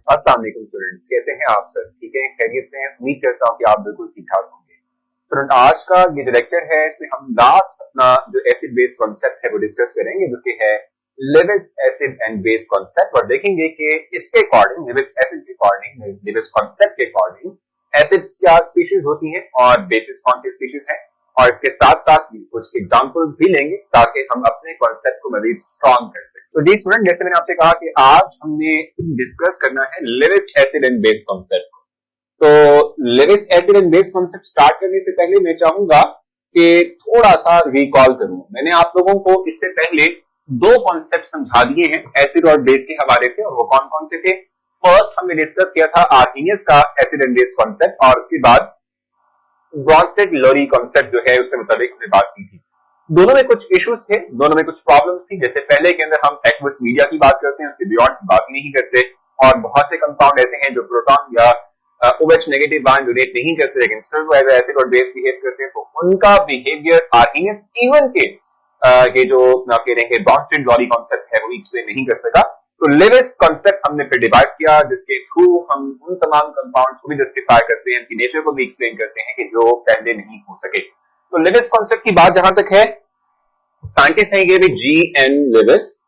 अस्सलाम वालेकुम स्टूडेंट्स, कैसे हैं आप सब? ठीक है, खैरियत से हैं? उम्मीद करता हूँ कि आप बिल्कुल ठीक ठाक होंगे। स्टूडेंट, आज का ये जो लेक्चर है इसमें हम लास्ट अपना जो एसिड बेस कॉन्सेप्ट है वो डिस्कस करेंगे, जो कि है Lewis acid and base concept, और देखेंगे कि इसके अकॉर्डिंग, लेविस एसिड के अकॉर्डिंग, लेविस कॉन्सेप्ट के अकॉर्डिंग एसिड्स क्या स्पीशीज होती हैं और बेसिस कौन सी स्पीशीज हैं, और इसके साथ साथ भी कुछ एग्जांपल्स भी लेंगे ताकि हम अपने कॉन्सेप्ट को मजीद स्ट्रॉन्ग कर सकें। तो जी स्टूडेंट, जैसे मैंने आपसे कहा कि आज हमने डिस्कस करना है Lewis acid and base concept को। तो Lewis acid and base concept start करने से पहले मैं चाहूंगा कि थोड़ा सा रिकॉल करूं। मैंने आप लोगों को इससे पहले दो कॉन्सेप्ट समझा दिए हैं एसिड और बेस के हवाले से, और वो कौन कौन से थे। फर्स्ट हमने डिस्कस किया था आर्हीनियस का एसिड एंड बेस कॉन्सेप्ट, और उसके बाद ब्रॉन्स्टेड-लोरी कॉन्सेप्ट जो है उससे मुताबिक हमने बात की थी। दोनों में कुछ इश्यूज थे, दोनों में कुछ प्रॉब्लम्स थी। जैसे पहले के अंदर हम एक्वस मीडिया की बात करते हैं, उसके बियॉन्ड की बात नहीं करते, और बहुत से कंपाउंड ऐसे हैं जो प्रोटॉन या OH नेगेटिव बॉन्ड डोनेट नहीं करते लेकिन स्टिल एज एसिड और बेस बिहेव करते हैं, तो उनका बिहेवियर आर्हीनियस इवन के ये जो आप कह रहे हैं ब्रॉन्स्टेड-लोरी कॉन्सेप्ट है वो एक्सप्लेन नहीं कर सका। तो लेविस कॉन्सेप्ट हमने फिर डिवाइस किया, जिसके थ्रू हम उन तमाम कंपाउंड्स को भी जस्टिफाई करते हैं, उनकी नेचर को भी एक्सप्लेन करते हैं कि जो पहले नहीं हो सके। तो लेविस कॉन्सेप्ट की बात जहां तक है, साइंटिस्ट हैं ये भी G.N. लेविस।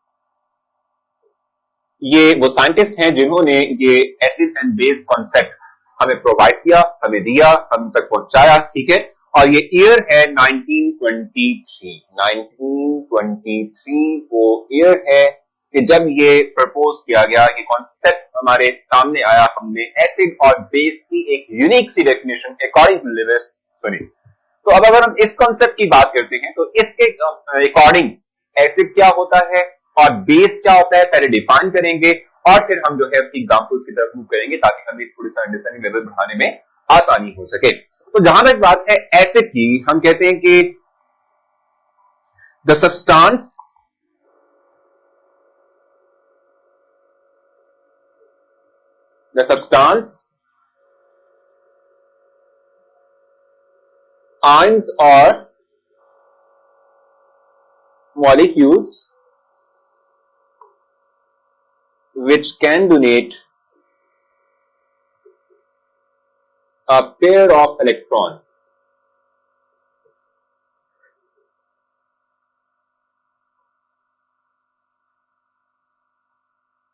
ये वो साइंटिस्ट हैं जिन्होंने ये एसिड एंड बेस कॉन्सेप्ट हमें प्रोवाइड किया, हमें दिया, हम तक पहुंचाया, ठीक है। और ये ईयर है 1923। 1923 वो ईयर है कि जब ये प्रपोज किया गया, ये कॉन्सेप्ट हमारे सामने आया, हमने एसिड और बेस की एक यूनिक सी डेफिनेशन अकॉर्डिंग टू लेविस सुनी। तो अब अगर हम इस कॉन्सेप्ट की बात करते हैं तो इसके अकॉर्डिंग एसिड क्या होता है और बेस क्या होता है पहले डिफाइन करेंगे, और फिर हम जो है उसकी एग्जांपल्स की तरफ मूव करेंगे ताकि हमें थोड़ी सा अंडरस्टैंडिंग लेवल बढ़ाने में आसानी हो सके। तो जहां तक बात है एसिड की, हम कहते हैं कि the substance ions or molecules which can donate a pair of electron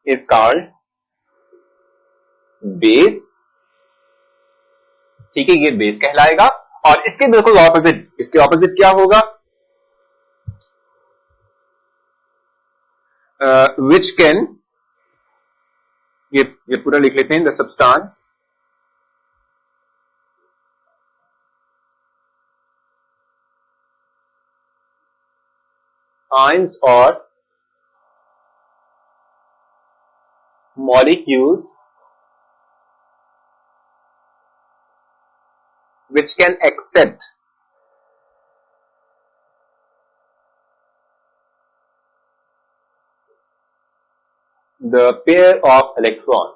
is called base। ठीक है, ये बेस कहलाएगा। और इसके बिल्कुल ऑपोजिट, इसके ऑपोजिट क्या होगा? विच कैन, ये पूरा लिख लेते हैं, the substance ions or molecules which can accept the pair of electron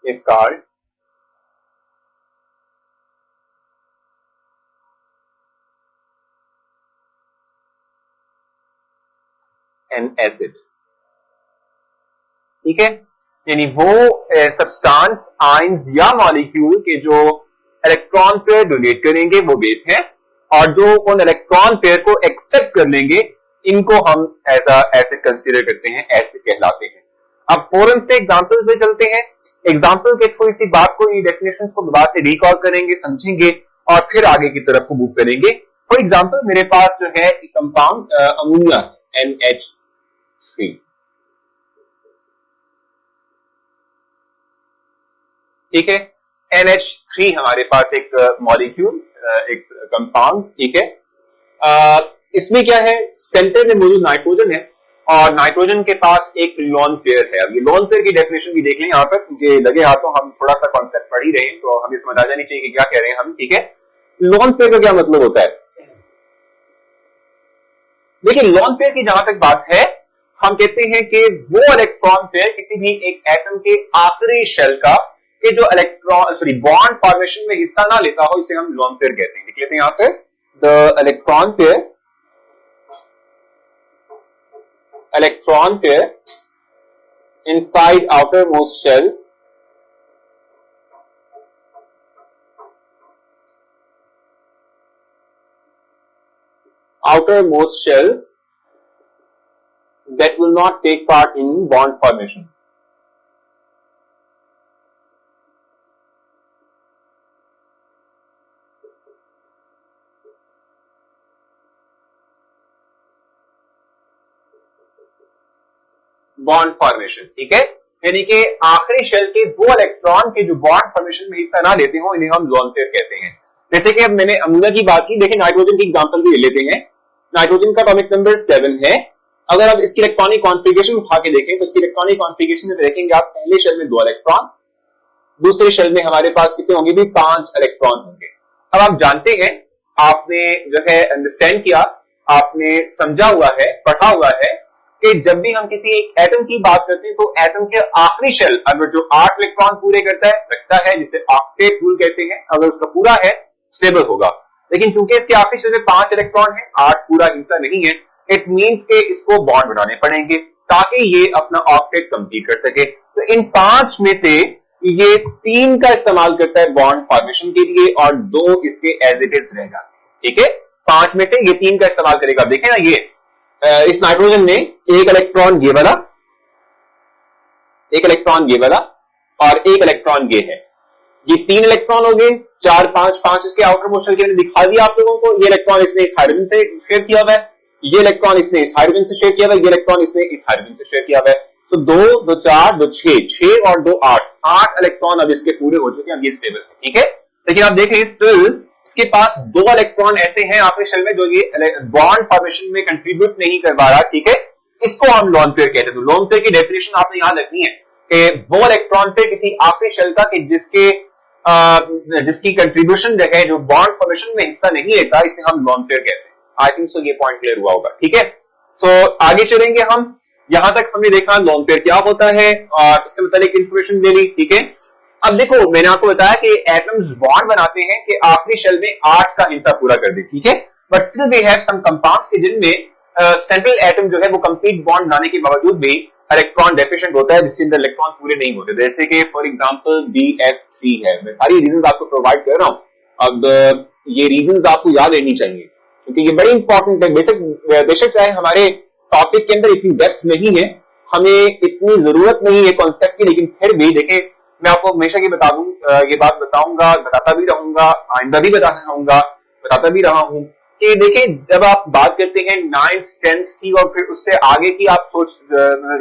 is called an acid। ठीक है, यानी वो सब्सटेंस आयंस या मॉलिक्यूल के जो इलेक्ट्रॉन पेयर डोनेट करेंगे वो बेस है, और जो उन इलेक्ट्रॉन पेयर को एक्सेप्ट कर लेंगे इनको हम एज अ एसिड कंसीडर करते हैं, एसिड कहलाते हैं। अब फौरन से एग्जांपल पे चलते हैं। एग्जांपल के थोड़ी सी बात को, ये डेफिनेशन को दोबारा से रिकॉल करेंगे, समझेंगे, और फिर आगे की तरफ को मूव करेंगे। फॉर एग्जांपल मेरे पास जो है एक कंपाउंड अमोनिया NH3, ठीक है। NH3 हमारे पास एक मॉलिक्यूल, एक कंपाउंड, ठीक है। इसमें क्या है, सेंटर में मौजूद नाइट्रोजन है, और नाइट्रोजन के पास एक लोन पेयर है। अब ये लोन पेयर की डेफिनेशन भी देख लें यहाँ पर, क्योंकि लगे हाथों हम थोड़ा सा कॉन्सेप्ट पढ़ ही रहे हैं तो हमें समझ आ जानी चाहिए कि क्या कह रहे हैं हम, ठीक है। लोन पेयर का क्या मतलब होता है? देखिए, लोन पेयर की जहां तक बात है, हम कहते हैं कि वो इलेक्ट्रॉन पेयर किसी भी एक एटम के आखिरी शेल का कि जो इलेक्ट्रॉन बॉन्ड फॉर्मेशन में हिस्सा ना लेता हो, इसे हम लोन पेयर कहते हैं। लिख लेते हैं यहाँ पे, the electron pair inside outermost shell that will not take part in bond formation. Bond formation, ठीक है, यानी कि आखिरी शेल के वो इलेक्ट्रॉन के जो बॉन्ड फॉर्मेशन में हिस्सा ना लेते हो इन्हें हम लोन पेयर कहते हैं। जैसे कि अब मैंने अमोनिया की बात की, देखिए नाइट्रोजन की एग्जांपल भी ले लेते हैं। नाइट्रोजन का एटॉमिक नंबर 7 है। अगर आप इसकी इलेक्ट्रॉनिक कॉन्फ़िगरेशन उठा के देखें तो इसकी इलेक्ट्रॉनिक कॉन्फ़िगरेशन में देखेंगे आप पहले शेल में 2 इलेक्ट्रॉन, दूसरे शेल में हमारे पास कितने होंगे भी 5 इलेक्ट्रॉन होंगे। अब आप जानते हैं, आपने जो है अंडरस्टैंड किया, आपने समझा हुआ है, पढ़ा हुआ है कि जब भी हम किसी एक एटम की बात करते हैं तो एटम के आखिरी शेल अगर जो 8 इलेक्ट्रॉन पूरे करता है रखता है, जिसे ऑक्टेट रूल कहते हैं, अगर उसका पूरा है स्टेबल होगा। लेकिन चूंकि इसके आखिरी शेल में 5 इलेक्ट्रॉन है, 8 पूरा हिस्सा नहीं है, इट मींस के इसको बॉन्ड बनाने पड़ेंगे ताकि ये अपना ऑक्टेट कंप्लीट कर सके। तो इन 5 में से ये 3 का इस्तेमाल करता है बॉन्ड फॉर्मेशन के लिए और 2 इसके एज इट इज रहेगा, ठीक है। 5 में से ये 3 का इस्तेमाल करेगा। देखें ना, ये इस नाइट्रोजन में एक इलेक्ट्रॉन ये वाला, एक इलेक्ट्रॉन ये वाला और एक इलेक्ट्रॉन ये है, ये 3 इलेक्ट्रॉन हो गए। 4 5 5 इसके आउटर मोस्ट शेल के मैंने दिखा दिया आप लोगों को। ये इलेक्ट्रॉन इसने इस हाइड्रोजन से शेयर किया हुआ है, ये इलेक्ट्रॉन इसने इस हाइड्रोजन से शेयर किया हुआ है, ये इलेक्ट्रॉन इसने इस हाइड्रोजन से शेयर किया हुआ है। तो 2 2 4 2 6 और 2 8 इलेक्ट्रॉन अब इसके पूरे हो चुके हैं। अब ये स्टेबल है, ठीक है। लेकिन आप देखें स्टिल इसके पास 2 इलेक्ट्रॉन ऐसे हैं आखिरी शेल में जो ये बॉन्ड फॉर्मेशन में कंट्रीब्यूट नहीं कर पा रहा, ठीक है। इसको हम लोन पेयर कहते हैं। तो लोन पेयर की डेफिनेशन आपने याद रखनी है कि वो इलेक्ट्रॉन पे किसी आखिरी शेल का कि जिसकी कंट्रीब्यूशन जो है जो बॉन्ड फॉर्मेशन में हिस्सा नहीं लेता, इसे हम लोन पेयर कहते हैं। आई थिंक सो ये पॉइंट क्लियर हुआ होगा, ठीक है। तो आगे चलेंगे हम। यहां तक हमने देखा लोन पेयर क्या होता है और उससे मुतालिक इंफॉर्मेशन दे दी, ठीक है। अब देखो मैंने आपको बताया कि एटम्स बॉन्ड बनाते हैं कि आखिरी शेल में 8 का हिस्सा पूरा कर दे, ठीक है। But still we have some compounds के जिनमें सेंट्रल एटम जो है वो कंप्लीट बॉन्ड बनाने के बावजूद भी इलेक्ट्रॉन डेफिशिएंट होता है, जिसके अंदर इलेक्ट्रॉन पूरे नहीं होते। जैसे कि फॉर एग्जांपल BF3 है। मैं सारी रीजंस आपको प्रोवाइड कर रहा हूं। अब ये रीजंस आपको याद रहनी चाहिए क्योंकि ये बड़ी इंपॉर्टेंट है। बेशक चाहे हमारे टॉपिक के अंदर इतनी डेप्थ नहीं है, हमें इतनी जरूरत नहीं है कॉन्सेप्ट की, लेकिन फिर भी देखें मैं आपको हमेशा ये बात बताऊंगा, बताता भी रहूंगा, आइंदा भी बताता रहूंगा, बताता भी रहा हूं कि देखिए जब आप बात करते हैं 9th 10th की और फिर उससे आगे की आप सोच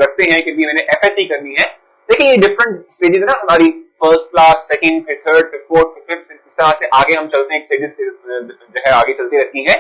रखते हैं कि मैंने FSC करनी है। देखिए ये डिफरेंट स्टेजेस है ना हमारी, फर्स्ट क्लास, सेकंड, फिर थर्ड, फिर फोर्थ, फिर फिफ्थ, इस तरह से आगे हम चलते हैं, स्टेजेस जो है आगे चलती रहती है।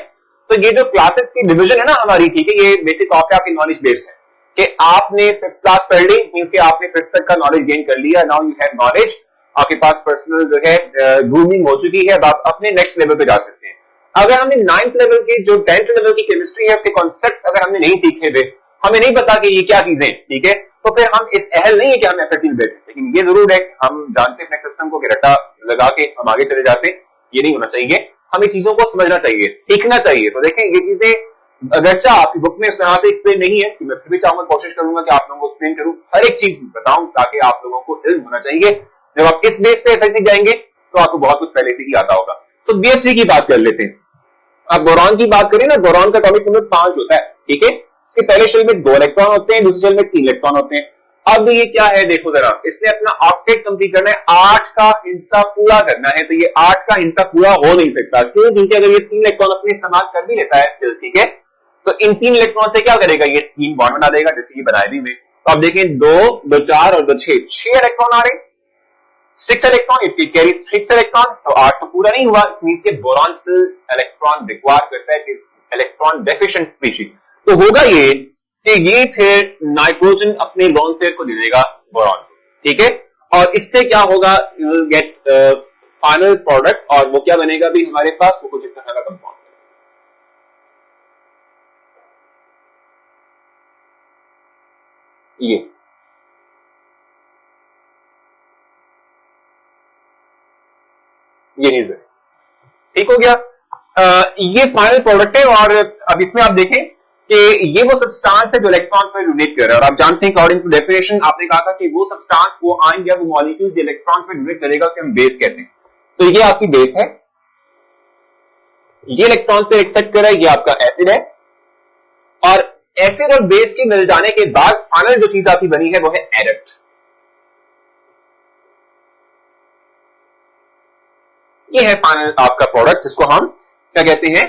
तो ये जो क्लासेस की डिवीजन है ना हमारी, ठीक है, ये बेसिक तौर पे आपकी नॉलेज बेस्ड है कि आपने फिफ्थ क्लास पढ़ ली, मींस कि आपने फिफ्थ तक का नॉलेज गेन कर लिया। नाउ यू हैव नॉलेज, आपके पास पर्सनल जो है ग्रूमिंग हो चुकी है, अब आप अपने नेक्स्ट लेवल पे जा सकते हैं। अगर हमने 9th लेवल की जो 10th लेवल की केमिस्ट्री है उसके कॉन्सेप्ट अगर हमने नहीं सीखे थे, हमें नहीं पता कि ये क्या चीजें, ठीक है, तो फिर हम इस अहल नहीं है कि हम FSC में बैठे। लेकिन ये जरूर है हम जानते हैं अपने सिस्टम को कि रट्टा लगा के हम आगे चले जाते, ये नहीं होना चाहिए। हमें चीजों को समझना चाहिए, सीखना चाहिए। तो देखें ये चीजें अगरचा आपकी बुक में उस तरह से एक्सप्लेन नहीं है कि मैं फिर भी चाहूंगा, कोशिश करूंगा कि आप लोगों को एक्सप्लेन करूं, हर एक चीज बताऊं ताकि आप लोगों को इल्म होना चाहिए। जब आप इस बेस पे FSC जाएंगे तो आपको बहुत कुछ पहले से ही आता होगा। तो BF3 की बात कर लेते हैं। अब बोरॉन की बात करें ना, बोरॉन का एटॉमिक नंबर 5 होता है, ठीक है। इसके पहले शेल में 2 इलेक्ट्रॉन होते हैं, दूसरे शेल में 3 इलेक्ट्रॉन होते हैं। अब ये क्या है देखो जरा, इसने अपना ऑक्टेट कंप्लीट करना है, 8 का हिस्सा पूरा करना है। तो ये 8 का हिस्सा पूरा हो नहीं सकता, क्यों? क्योंकि अगर ये 3 इलेक्ट्रॉन अपने इस्तेमाल कर भी लेता है, ठीक है, तो इन 3 इलेक्ट्रॉन से क्या करेगा, ये 3 बॉन्ड बना देगा, जैसे कि बनाए भी में। तो आप देखें 2 2 4 और 2 6 इलेक्ट्रॉन आ रहे हैं, 6 इलेक्ट्रॉन, इट कैरीज 6 इलेक्ट्रॉन। तो 8 तो पूरा नहीं हुआ, मींस के बोरॉन स्टिल इलेक्ट्रॉन रिक्वायर करता है, इलेक्ट्रॉन डेफिशिएंट स्पीशीज। तो होगा ये कि ये फिर नाइट्रोजन अपने लोन पेयर को दे देगा बोरॉन, ठीक है। और इससे क्या होगा, you will get final product, और वो क्या बनेगा भी हमारे पास, वो कुछ इस तरह का कंपाउंड। ये रीजन ठीक हो गया। ये फाइनल प्रोडक्ट है और अब इसमें आप देखें कि ये वो सब्सटेंस है जो इलेक्ट्रॉन पर डोनेट कर रहा है। और आप जानते हैं अकॉर्डिंग टू डेफिनेशन आपने कहा था कि वो सब्सटेंस, वो आयन या वो मॉलिक्यूल जो इलेक्ट्रॉन पर डोनेट करेगा उसे हम बेस कहते हैं। तो ये आपकी बेस है, ये इलेक्ट्रॉन पे एक्सेप्ट कर रहा है, ये आपका एसिड है। और एसिड और बेस के मिल जाने के बाद फाइनल जो चीज आपकी बनी है वो है एडक्ट। ये है फाइनल आपका प्रोडक्ट जिसको हम क्या कहते हैं,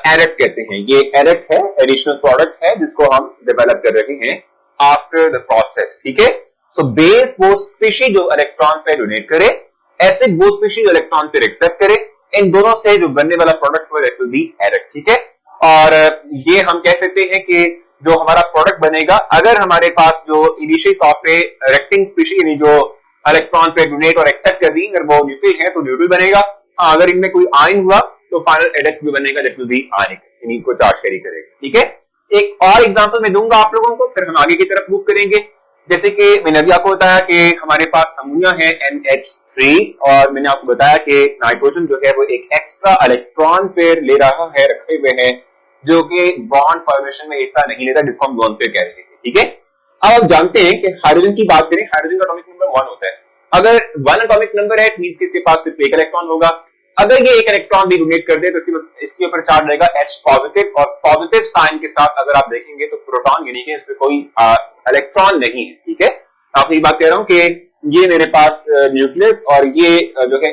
एडक्ट कहते हैं। ये एडक्ट है, एडिशनल प्रोडक्ट है जिसको हम डेवलप कर रहे हैं आफ्टर द प्रोसेस। ठीक है, सो बेस वो स्पीशीज जो इलेक्ट्रॉन पे डोनेट करे, एसिड वो स्पीशीज इलेक्ट्रॉन पे एक्सेप्ट करे, इन दोनों से जो बनने वाला प्रोडक्ट वो विल बी एडक्ट। ठीक है, और ये हम कह सकते हैं कि जो हमारा प्रोडक्ट बनेगा, अगर हमारे पास जो इनिशियल तौर पे रेक्टिंग स्पीशीज यानी जो इलेक्ट्रॉन पे डोनेट और एक्सेप्ट कर दी, अगर वो न्यूट्रल है तो न्यूट्रल बनेगा। अगर इनमें कोई आयन हुआ तो फाइनल एडक्ट भी बनेगा, दैट विल बी आयनिक, यानी को चार्ज कैरी करेगा। ठीक है, एक और एग्जांपल मैं दूंगा आप लोगों को, फिर हम आगे की तरफ मूव करेंगे। जैसे कि मैंने अभी आपको बताया कि हमारे पास अमोनिया है NH3, और मैंने आपको बताया कि नाइट्रोजन जो है वो एक एक्स्ट्रा इलेक्ट्रॉन पेयर ले रहा है, रखे हुए है, जो कि बॉन्ड फॉर्मेशन में हिस्सा नहीं लेता, जिसको हम लोन पेयर कह रहे हैं। ठीक है, अब आप जानते हैं कि हाइड्रोजन की बात करें, हाइड्रोजन का एटॉमिक नंबर 1 होता है। अगर 1 एटॉमिक नंबर है मींस इसके पास सिर्फ एक इलेक्ट्रॉन होगा। अगर ये एक इलेक्ट्रॉन भी डोनेट कर दे तो इसके ऊपर चार्ज रहेगा H पॉजिटिव, और पॉजिटिव साइन के साथ अगर आप देखेंगे तो प्रोटॉन, यानी कि इसमें कोई इलेक्ट्रॉन नहीं है। ठीक है, आपसे ये बात कह रहा हूं कि ये मेरे पास न्यूक्लियस और ये जो है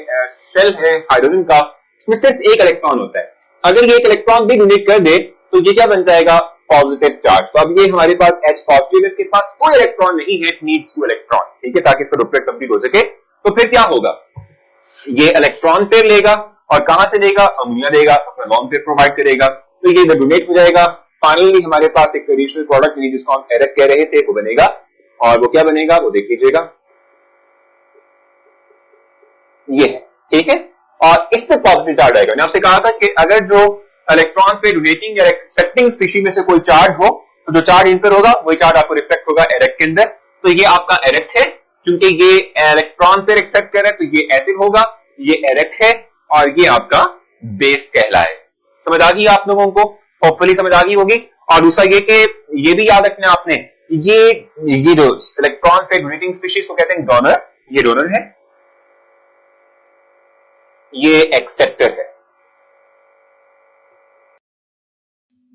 शेल है हाइड्रोजन का, इसमें सिर्फ एक इलेक्ट्रॉन होता है। अगर ये एक इलेक्ट्रॉन भी डोनेट कर दे तो ये क्या बन जाएगा, पॉजिटिव चार्ज। तो अब ये हमारे पास H पॉजिटिव, इसके पास कोई इलेक्ट्रॉन नहीं है, नीड्स टू इलेक्ट्रॉन। ठीक है, ताकि इसका डुप्लेट कंप्लीट हो सके। तो फिर क्या होगा, ये इलेक्ट्रॉन पेयर लेगा, और कहां से लेगा, अमोनिया लेगा, अपना लोन पेयर प्रोवाइड करेगा, तो ये डोनेट हो जाएगा। फाइनली हमारे पास एक एडिशनल प्रोडक्ट जिसको हम एडक्ट कह रहे थे वो बनेगा, और वो क्या बनेगा वो देख लीजिएगा, ये है। ठीक है, और इस पे पॉजिटिव चार्ज आएगा। मैंने आपसे कहा था कि अगर जो इलेक्ट्रॉन पे डोनेटिंग या एक्सेप्टिंग स्पीशीज में से कोई चार्ज हो तो जो चार्ज इन पर होगा वही चार्ज आपको रिफ्लेक्ट होगा एडक्ट के अंदर। तो ये आपका एडक्ट है, क्योंकि ये इलेक्ट्रॉन पे एक्सेप्ट कर रहा है, तो ये एसिड होगा, ये एडक्ट है, और ये आपका बेस कहलाए। समझ आ गई आप लोगों को, होपफुली समझ आ गई होगी। और दूसरा ये कि ये भी याद रखना आपने, ये जो इलेक्ट्रॉन पे डोनेटिंग स्पीशीज को कहते हैं डोनर, ये डोनर है, ये एक्सेप्टर है।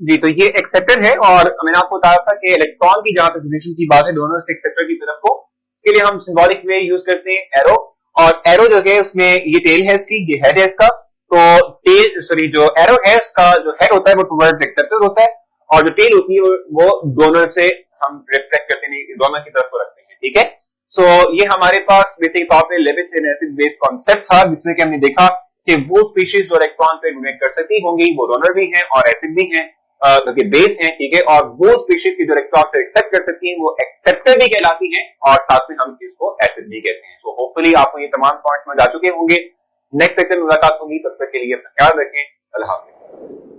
जी, तो ये एक्सेप्टर है, और मैंने आपको बताया था कि इलेक्ट्रॉन की जहां तक डोनेशन की बात है डोनर से एक्सेप्टर की तरफ को, इसके लिए हम सिंबॉलिक वे यूज करते हैं एरो। और एरो जो है उसमें ये टेल है इसकी, ये हेड है इसका। तो टेल सॉरी जो एरो है उसका जो हेड होता है वो टुवर्ड्स एक्सेप्टर होता है, और जो टेल होती है वो डोनर से हम रिफ्लेक्ट करते हैं, डोनर की तरफ को रखते हैं। ठीक है, सो ये हमारे पास बेसिक तौर पे Lewis and acid base concept था, जिसमें कि हमने देखा कि वो स्पीशीज जो इलेक्ट्रॉन पे डोनेट कर सकती होंगी वो डोनर भी हैं और एसिड भी हैं, क्योंकि बेस हैं। ठीक है, और वो स्पीशीज की जो इलेक्ट्रॉन पे एक्सेप्ट कर सकती हैं वो एक्सेप्टर भी कहलाती हैं, और साथ में हम इसको एसिड भी कहते हैं। तो होपफुली आपको ये तमाम पॉइंट्स समझ आ चुके होंगे। नेक्स्ट सेक्शन में मुलाकात होगी, तब तक के लिए अपना ख्याल रखें। अल्लाह हाफिज़।